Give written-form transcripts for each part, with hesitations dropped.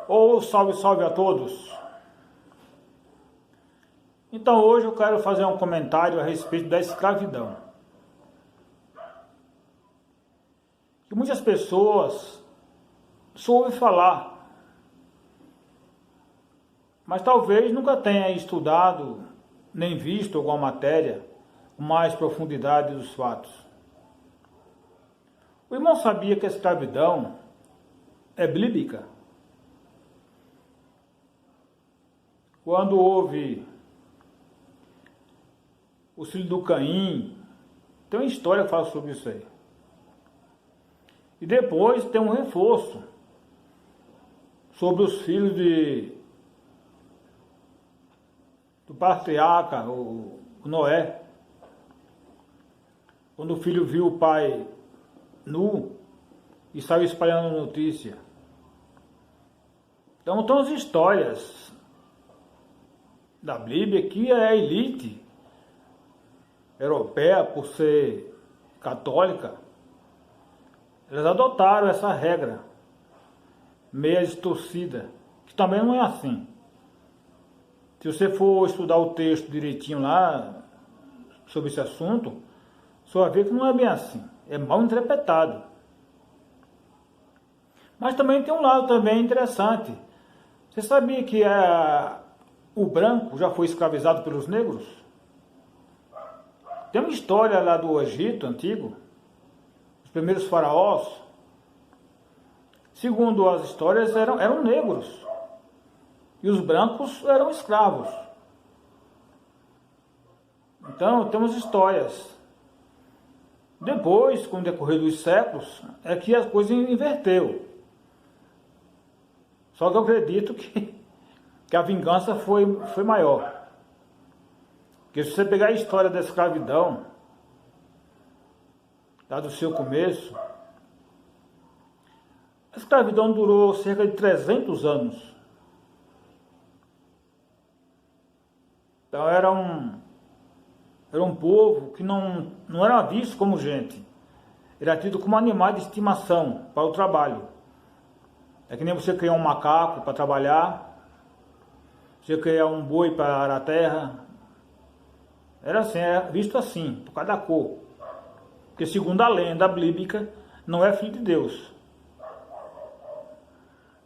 Ou salve, salve a todos. Então hoje eu quero fazer um comentário a respeito da escravidão. Que muitas pessoas só ouvem falar, mas talvez nunca tenha estudado nem visto alguma matéria com mais profundidade dos fatos. O irmão sabia que a escravidão é bíblica? Quando houve o filho do Caim, tem uma história que fala sobre isso aí. E depois tem um reforço sobre os filhos do patriarca, o Noé. Quando o filho viu o pai nu e saiu espalhando notícia. Então tem as histórias da Bíblia que a elite europeia, por ser católica, eles adotaram essa regra meia distorcida, que também não é assim. Se você for estudar o texto direitinho lá sobre esse assunto, você vai ver que não é bem assim, é mal interpretado. Mas também tem um lado também interessante. Você sabia que o branco já foi escravizado pelos negros? Tem uma história lá do Egito antigo, os primeiros faraós, segundo as histórias, eram negros, e os brancos eram escravos. Então, temos histórias. Depois, com o decorrer dos séculos, é que a coisa inverteu. Só que eu acredito que a vingança foi maior. Porque se você pegar a história da escravidão, lá do seu começo, a escravidão durou cerca de 300 anos. Então era um povo que não era visto como gente. Era tido como animal de estimação para o trabalho. É que nem você criar um macaco para trabalhar, você criar um boi para arar a terra. Era assim, era visto assim, por causa da cor. Porque segundo a lenda bíblica, não é filho de Deus.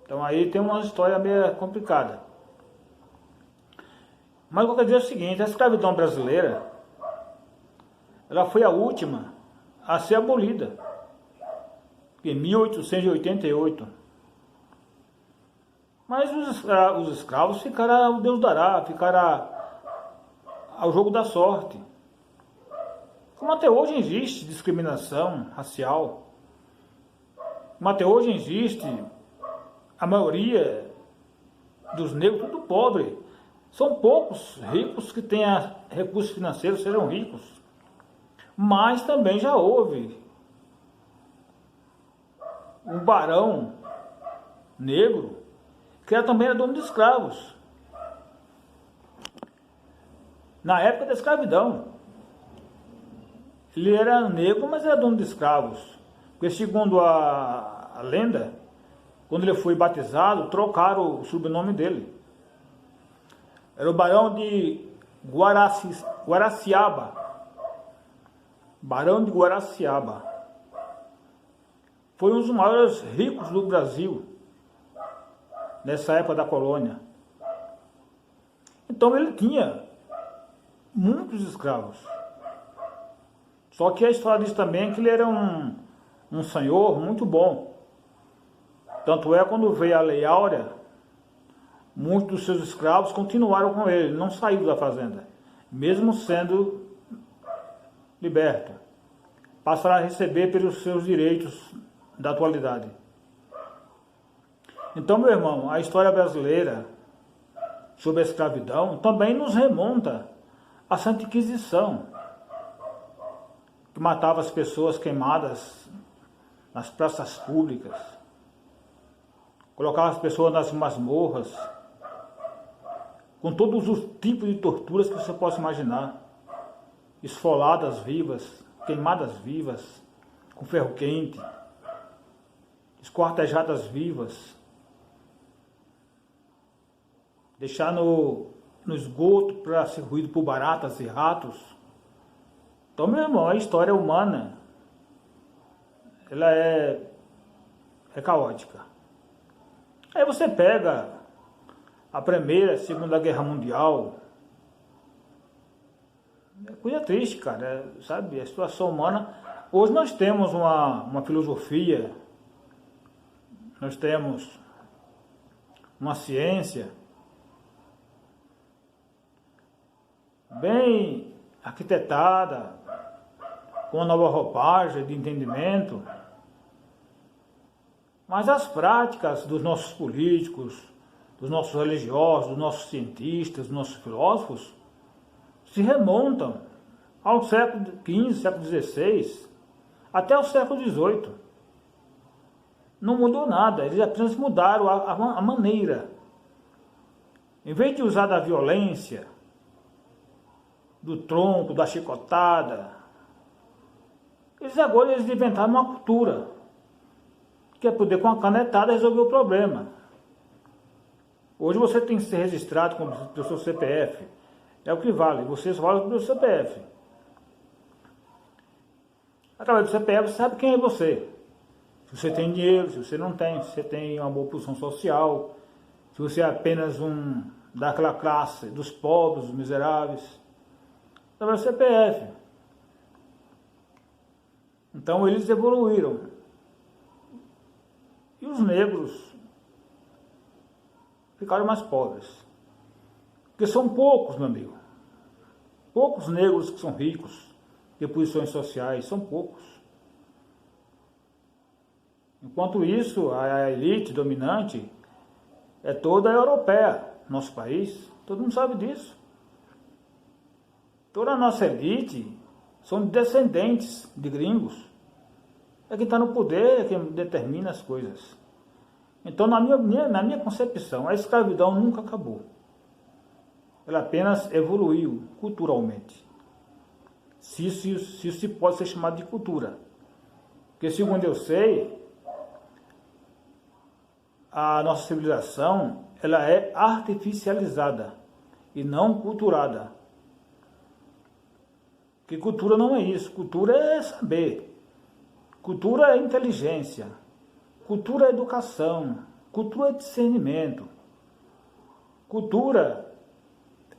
Então aí tem uma história meio complicada. Mas o que eu quero dizer é o seguinte, a escravidão brasileira, ela foi a última a ser abolida, em 1888. Mas os escravos ficaram, Deus dará, ficaram ao jogo da sorte. Como até hoje existe discriminação racial, como até hoje existe a maioria dos negros tudo pobre. São poucos ricos que tenham recursos financeiros, serão ricos. Mas também já houve um barão negro que também era dono de escravos. Na época da escravidão. Ele era negro, mas era dono de escravos. Porque segundo a lenda, quando ele foi batizado, trocaram o sobrenome dele. Era o barão de Guaraciaba. Barão de Guaraciaba. Foi um dos maiores ricos do Brasil, nessa época da colônia. Então ele tinha muitos escravos. Só que a história diz também que ele era um senhor muito bom. Tanto é quando veio a Lei Áurea, muitos dos seus escravos continuaram com ele, não saíram da fazenda, mesmo sendo liberto. Passaram a receber pelos seus direitos da atualidade. Então, meu irmão, a história brasileira sobre a escravidão também nos remonta à Santa Inquisição, que matava as pessoas queimadas nas praças públicas, colocava as pessoas nas masmorras, com todos os tipos de torturas que você possa imaginar, esfoladas vivas, queimadas vivas, com ferro quente, esquartejadas vivas. deixar no esgoto para ser ruído por baratas e ratos. Então, meu irmão, a história humana, ela é caótica. Aí você pega a Primeira, a Segunda Guerra Mundial, é coisa triste, cara, sabe? A situação humana. Hoje nós temos uma filosofia, nós temos uma ciência bem arquitetada, com uma nova roupagem de entendimento, mas as práticas dos nossos políticos, dos nossos religiosos, dos nossos cientistas, dos nossos filósofos, se remontam ao século XV, século XVI, até o século XVIII. Não mudou nada, eles apenas mudaram a maneira. Em vez de usar da violência, do tronco, da chicotada, eles inventaram uma cultura, que é poder com a canetada resolver o problema. Hoje você tem que ser registrado com o seu CPF, é o que vale, você só vale pelo CPF. Através do CPF você sabe quem é você. Se você tem dinheiro, se você não tem, se você tem uma boa posição social, se você é apenas daquela classe dos pobres, dos miseráveis. Através do CPF. Então eles evoluíram. E os negros ficaram mais pobres. Porque são poucos, meu amigo. Poucos negros que são ricos, de posições sociais, são poucos. Enquanto isso, a elite dominante é toda europeia, nosso país. Todo mundo sabe disso. Toda a nossa elite são descendentes de gringos. É quem está no poder, é quem determina as coisas. Então, na minha concepção, a escravidão nunca acabou. Ela apenas evoluiu culturalmente. Se isso pode ser chamado de cultura. Porque, segundo eu sei, a nossa civilização ela é artificializada e não culturada. Porque cultura não é isso. Cultura é saber. Cultura é inteligência. Cultura é educação. Cultura é discernimento. Cultura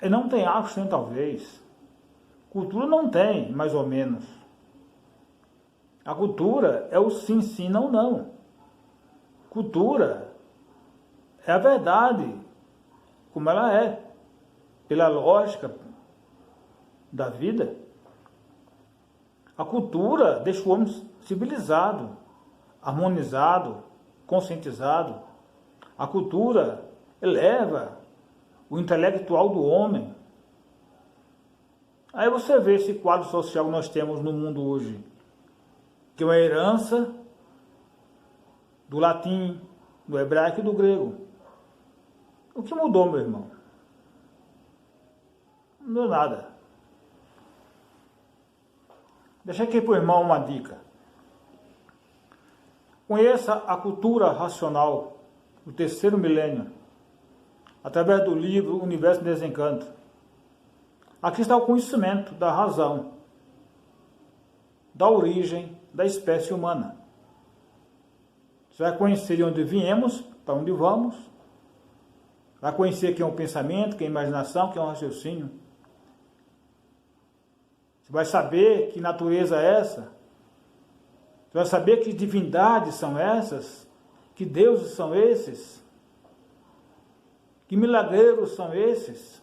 não tem acho sem talvez. Cultura não tem, mais ou menos. A cultura é o sim, sim, não, não. Cultura é a verdade, como ela é, pela lógica da vida. A cultura deixa o homem civilizado, harmonizado, conscientizado. A cultura eleva o intelectual do homem. Aí você vê esse quadro social que nós temos no mundo hoje, que é uma herança do latim, do hebraico e do grego. O que mudou, meu irmão? Não mudou nada. Deixa aqui para o irmão uma dica. Conheça a cultura racional do terceiro milênio, através do livro Universo em Desencanto. Aqui está o conhecimento da razão, da origem da espécie humana. Você vai conhecer de onde viemos, para onde vamos. Vai conhecer quem é o pensamento, quem é a imaginação, quem é o raciocínio. Você vai saber que natureza é essa. Você vai saber que divindades são essas, que deuses são esses, que milagreiros são esses.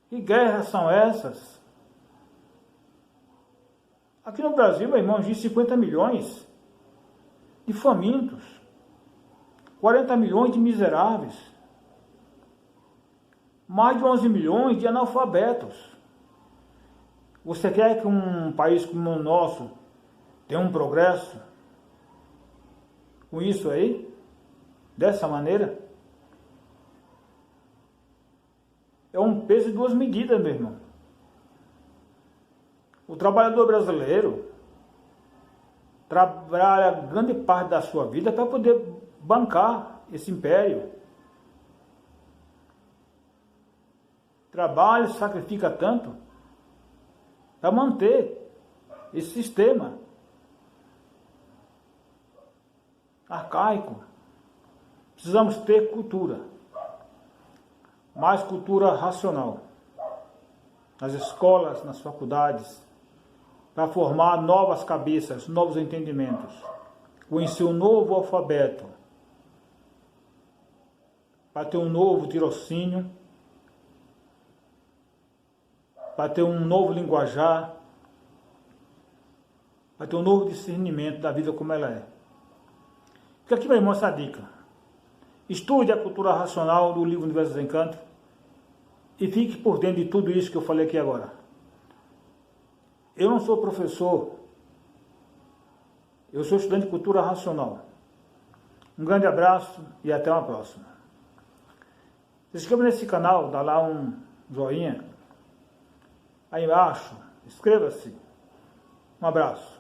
Que guerras são essas? Aqui no Brasil, meu irmão, existe 50 milhões de famintos, 40 milhões de miseráveis, mais de 11 milhões de analfabetos. Você quer que um país como o nosso tenha um progresso com isso aí? Dessa maneira? É um peso de duas medidas, meu irmão. O trabalhador brasileiro trabalha grande parte da sua vida para poder bancar esse império. Trabalha, sacrifica tanto para manter esse sistema arcaico. Precisamos ter cultura, mais cultura racional, nas escolas, nas faculdades, para formar novas cabeças, novos entendimentos, conhecer um novo alfabeto, para ter um novo tirocínio, para ter um novo linguajar, para ter um novo discernimento da vida como ela é. Fica aqui, meu irmão, essa dica. Estude a cultura racional do livro Universo dos Encantos e fique por dentro de tudo isso que eu falei aqui agora. Eu não sou professor, eu sou estudante de cultura racional. Um grande abraço e até uma próxima. Se inscreva nesse canal, dá lá um joinha. Aí embaixo, inscreva-se. Um abraço.